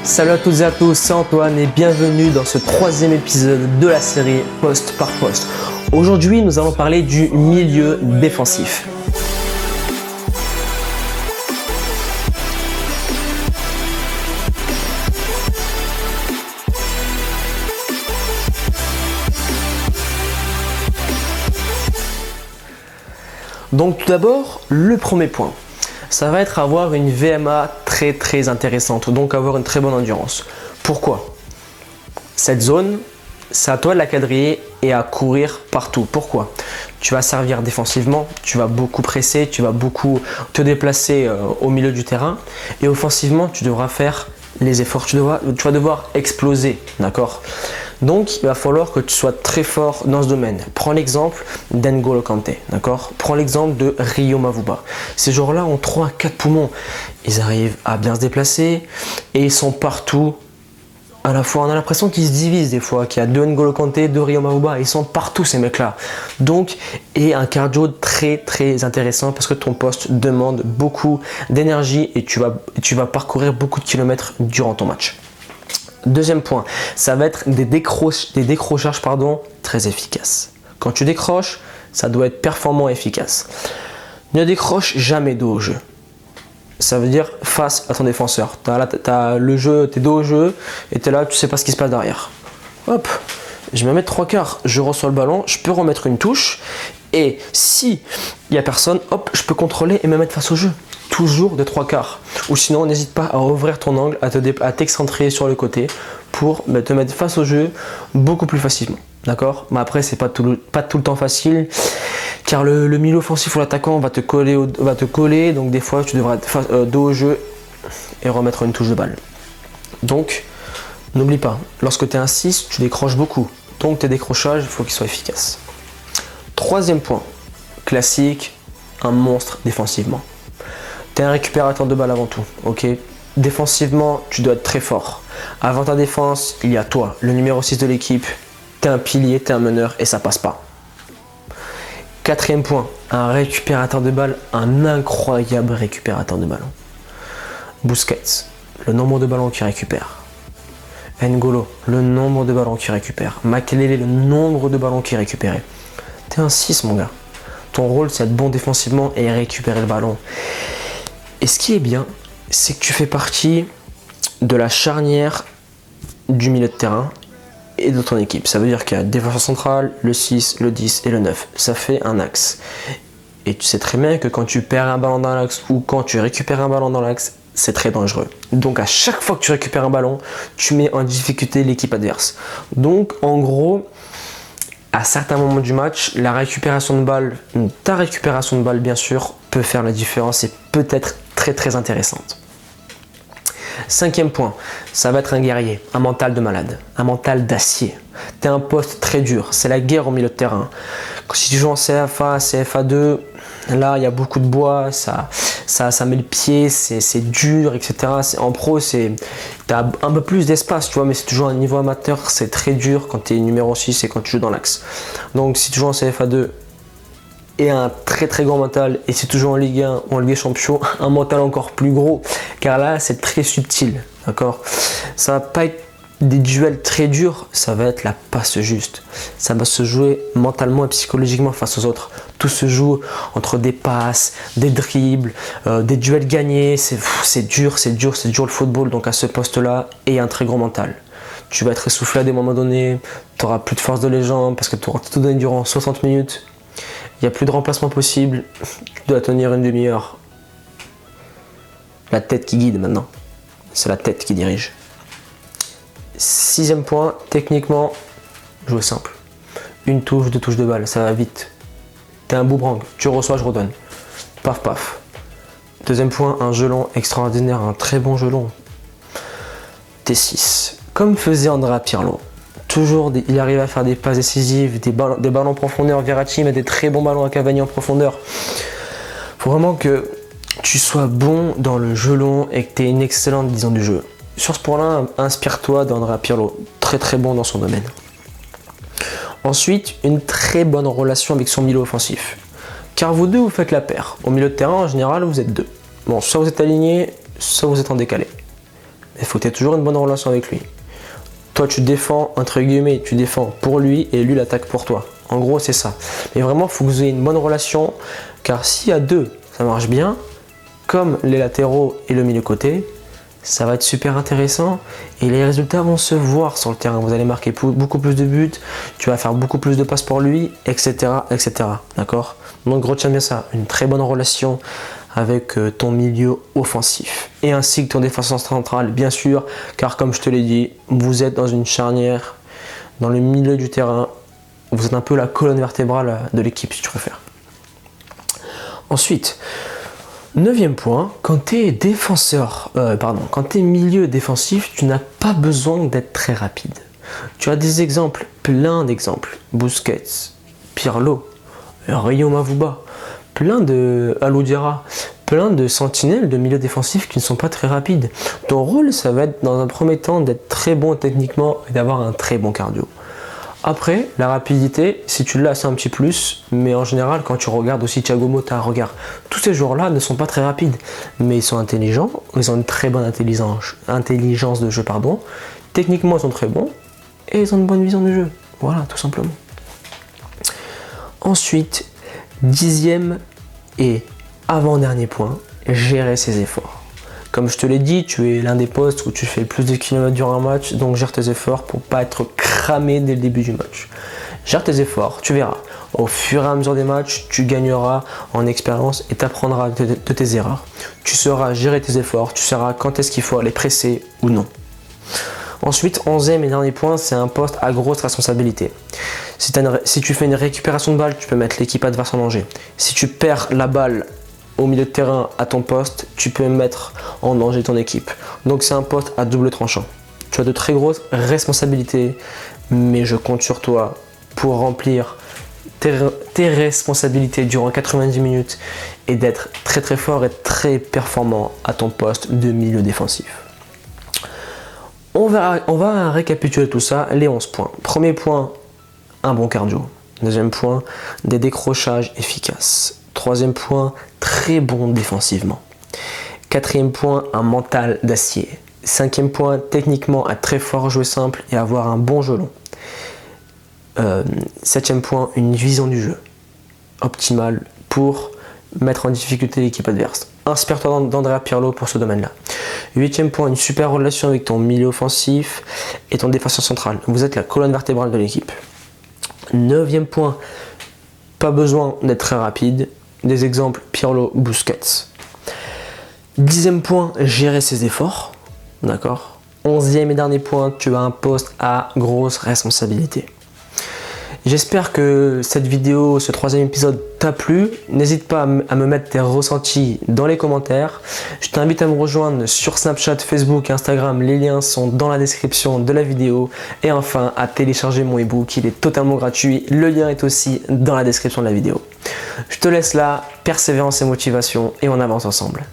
Salut à toutes et à tous, c'est Antoine et bienvenue dans ce troisième épisode de la série Poste par Poste. Aujourd'hui, nous allons parler du milieu défensif. Donc tout d'abord, le premier point, ça va être avoir une VMA très intéressante, donc avoir une très bonne endurance. Pourquoi? Cette zone, c'est à toi de la quadriller et à courir partout. Pourquoi? Tu vas servir défensivement, tu vas beaucoup presser, tu vas beaucoup te déplacer au milieu du terrain et offensivement, tu devras faire les efforts, tu vas devoir exploser, d'accord? Donc, il va falloir que tu sois très fort dans ce domaine. Prends l'exemple d'N'Golo Kanté, d'accord? Prends l'exemple de Rio Mavuba. Ces joueurs-là ont 3 à 4 poumons. Ils arrivent à bien se déplacer et ils sont partout à la fois. On a l'impression qu'ils se divisent des fois, qu'il y a 2 N'Golo Kanté, 2 Rio Mavuba. Ils sont partout ces mecs-là. Donc, et un cardio très intéressant parce que ton poste demande beaucoup d'énergie et tu vas parcourir beaucoup de kilomètres durant ton match. Deuxième point, ça va être des décrochages très efficaces. Quand tu décroches, ça doit être performant et efficace. Ne décroche jamais dos au jeu. Ça veut dire face à ton défenseur. T'as le jeu, t'es dos au jeu et t'es là, tu sais pas ce qui se passe derrière. Hop, je vais me mettre 3 quarts, je reçois le ballon, je peux remettre une touche et si il n'y a personne, hop, je peux contrôler et me mettre face au jeu. Toujours de 3 quarts. Ou sinon, n'hésite pas à ouvrir ton angle, à t'excentrer sur le côté pour te mettre face au jeu beaucoup plus facilement. D'accord? Mais après, c'est pas tout le temps facile car le milieu offensif ou l'attaquant va te coller. Donc, des fois, tu devras être dos au jeu et remettre une touche de balle. Donc, n'oublie pas, lorsque tu es un 6, tu décroches beaucoup. Donc, tes décrochages, il faut qu'ils soient efficaces. Troisième point, classique, un monstre défensivement. Tu es un récupérateur de balles avant tout, ok? Défensivement, tu dois être très fort. Avant ta défense, il y a toi, le numéro 6 de l'équipe. Tu es un pilier, tu es un meneur et ça passe pas. Quatrième point, un récupérateur de balles, un incroyable récupérateur de ballons. Busquets, le nombre de ballons qu'il récupère. N'Golo, le nombre de ballons qu'il récupère. Makelele, le nombre de ballons qu'il récupère. Tu es un 6, mon gars. Ton rôle, c'est être bon défensivement et récupérer le ballon. Et ce qui est bien, c'est que tu fais partie de la charnière du milieu de terrain et de ton équipe. Ça veut dire qu'il y a le défenseur central, le 6, le 10 et le 9. Ça fait un axe. Et tu sais très bien que quand tu perds un ballon dans l'axe ou quand tu récupères un ballon dans l'axe, c'est très dangereux. Donc à chaque fois que tu récupères un ballon, tu mets en difficulté l'équipe adverse. Donc en gros, à certains moments du match, ta récupération de balle bien sûr, peut faire la différence et peut être très intéressante. Cinquième point, ça va être un guerrier, un mental de malade, un mental d'acier. Tu es un poste très dur, c'est la guerre au milieu de terrain. Si tu joues en CFA, CFA2, là il y a beaucoup de bois, ça met le pied, c'est dur, etc. En pro, tu as un peu plus d'espace, tu vois, mais c'est toujours un niveau amateur, c'est très dur quand tu es numéro 6 et quand tu joues dans l'axe. Donc si tu joues en CFA2, et un très grand mental, et c'est toujours en Ligue 1 ou en Ligue des Champions, un mental encore plus gros, car là c'est très subtil, d'accord? Ça va pas être des duels très durs, ça va être la passe juste. Ça va se jouer mentalement et psychologiquement face aux autres. Tout se joue entre des passes, des dribbles, des duels gagnés, c'est dur le football, donc à ce poste-là, et un très gros mental. Tu vas être essoufflé à des moments donnés, tu n'auras plus de force de les jambes, parce que tu auras tout donné durant 60 minutes. Il n'y a plus de remplacement possible, tu dois tenir une demi-heure. La tête qui guide maintenant, c'est la tête qui dirige. Sixième point, techniquement, jouer simple. Une touche, 2 touches de balle, ça va vite. T'es un boomerang, tu reçois, je redonne. Paf paf. Deuxième point, un jeu long extraordinaire, un très bon jeu long. T6, comme faisait Andrea Pirlo. Toujours, il arrive à faire des passes décisives, des ballons en profondeur. Verratti met des très bons ballons à Cavani en profondeur. Faut vraiment que tu sois bon dans le jeu long et que tu aies une excellente vision du jeu. Sur ce point-là, inspire-toi d'Andrea Pirlo, très bon dans son domaine. Ensuite, une très bonne relation avec son milieu offensif. Car vous deux, vous faites la paire. Au milieu de terrain, en général, vous êtes deux. Bon, soit vous êtes alignés, soit vous êtes en décalé. il faut que tu aies toujours une bonne relation avec lui. Toi, tu défends, entre guillemets, tu défends pour lui et lui l'attaque pour toi. En gros, c'est ça. Mais vraiment, il faut que vous ayez une bonne relation, car si à deux, ça marche bien, comme les latéraux et le milieu côté, ça va être super intéressant et les résultats vont se voir sur le terrain. Vous allez marquer beaucoup plus de buts, tu vas faire beaucoup plus de passes pour lui, etc. etc. D'accord? Donc retiens bien ça, une très bonne relation avec ton milieu offensif et ainsi que ton défenseur central, bien sûr, car comme je te l'ai dit, vous êtes dans une charnière, dans le milieu du terrain, vous êtes un peu la colonne vertébrale de l'équipe si tu préfères. Ensuite, 9e point, quand tu es quand tu es milieu défensif, tu n'as pas besoin d'être très rapide. Tu as des exemples, plein d'exemples. Busquets, Pirlo, Rio Mavuba, plein de Aloudira, plein de sentinelles de milieu défensif qui ne sont pas très rapides. Ton rôle, ça va être dans un premier temps d'être très bon techniquement et d'avoir un très bon cardio. Après, la rapidité, si tu l'as, c'est un petit plus, mais en général, quand tu regardes aussi Thiago Motta, regarde, tous ces joueurs-là ne sont pas très rapides, mais ils sont intelligents, ils ont une très bonne intelligence de jeu, techniquement ils sont très bons, et ils ont une bonne vision du jeu, voilà, tout simplement. Ensuite, 10e et avant-dernier point, gérer ses efforts. Comme je te l'ai dit, tu es l'un des postes où tu fais le plus de kilomètres durant un match, donc gère tes efforts pour pas être cramé dès le début du match. Gère tes efforts, tu verras. Au fur et à mesure des matchs, tu gagneras en expérience et tu apprendras de tes erreurs. Tu sauras gérer tes efforts, tu sauras quand est-ce qu'il faut aller presser ou non. Ensuite, 11e et dernier point, c'est un poste à grosse responsabilité. Si tu fais une récupération de balle, tu peux mettre l'équipe adverse en danger. Si tu perds la balle au milieu de terrain à ton poste, tu peux mettre en danger ton équipe. Donc c'est un poste à double tranchant. Tu as de très grosses responsabilités, mais je compte sur toi pour remplir tes responsabilités durant 90 minutes et d'être très très fort et très performant à ton poste de milieu défensif. On va récapituler tout ça, les 11 points. Premier point, un bon cardio. Deuxième point, des décrochages efficaces. Troisième point, très bon défensivement. Quatrième point, un mental d'acier. Cinquième point, techniquement, être très fort, jouer simple et avoir un bon jeu long. Septième point, une vision du jeu optimale pour mettre en difficulté l'équipe adverse. Inspire-toi d'Andrea Pirlo pour ce domaine-là. Huitième point, une super relation avec ton milieu offensif et ton défenseur central. Vous êtes la colonne vertébrale de l'équipe. Neuvième point, pas besoin d'être très rapide. Des exemples, Pirlo, Busquets. 10e point, gérer ses efforts. D'accord. 11e et dernier point, tu as un poste à grosse responsabilité. J'espère que cette vidéo, ce 3e épisode t'a plu. N'hésite pas à me mettre tes ressentis dans les commentaires. Je t'invite à me rejoindre sur Snapchat, Facebook et Instagram. Les liens sont dans la description de la vidéo. Et enfin, à télécharger mon ebook. Il est totalement gratuit. Le lien est aussi dans la description de la vidéo. Je te laisse là, persévérance et motivation et on avance ensemble.